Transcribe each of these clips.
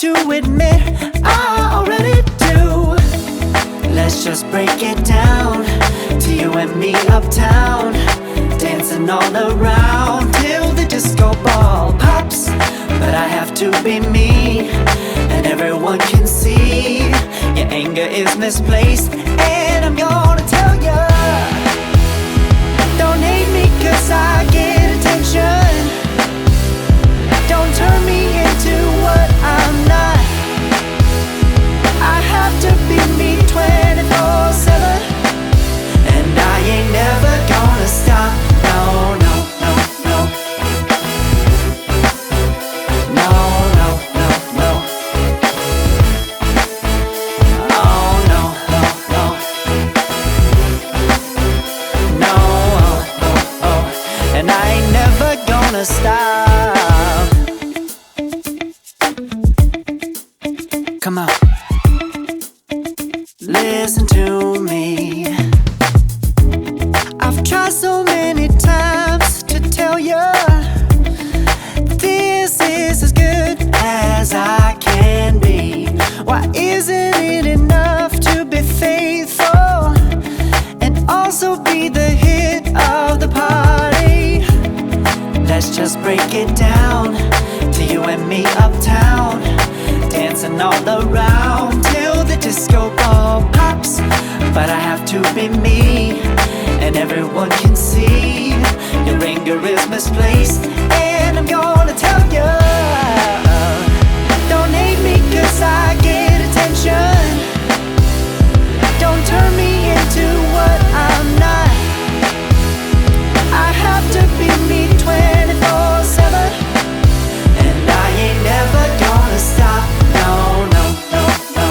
to admit I already do. Let's just break it down to you and me uptown, dancing all around till the disco ball pops. But I have to be me, and everyone can see your anger is misplaced. And I'm gonna tell ya, don't hate me cause I get attention. Don't turn me into what I'm not. I have to be me 24/7, and I ain't never gonna stop. No, no, no, no. No, no, no, no. Oh, no, no, no. No, oh, oh, oh. And I ain't never gonna stop. Come on, listen to me. I've tried so many times to tell you this is as good as I can be. Why isn't it enough to be faithful and also be the hit of the party? Let's just break it down to you and me uptown, dancing all around till the disco ball pops. But I have to be me, and everyone can see your anger is misplaced. And I'm gonna tell you, don't hate me cause I get attention. Don't turn me into what I'm not. I have to be me 24/7, and I ain't never gonna stop. No, no, no, no.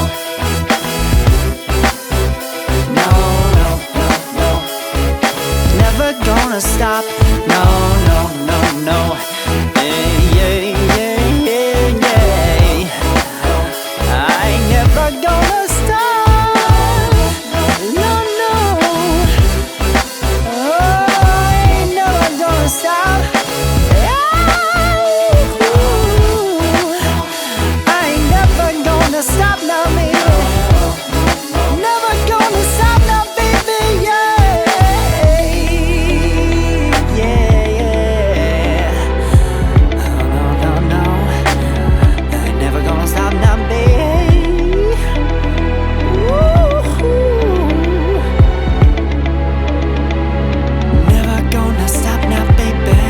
No, no, no, no. Never gonna stop. No, no, no, no. Yeah, yeah, yeah, yeah, yeah. I ain't never gonna stop. No, no. Oh, I ain't never gonna stop. I ain't never gonna stop now, baby. Never gonna stop now, baby. Yeah, yeah, yeah. No, no, no, I ain't never gonna stop now, baby. Woo-hoo. Never gonna stop now, baby.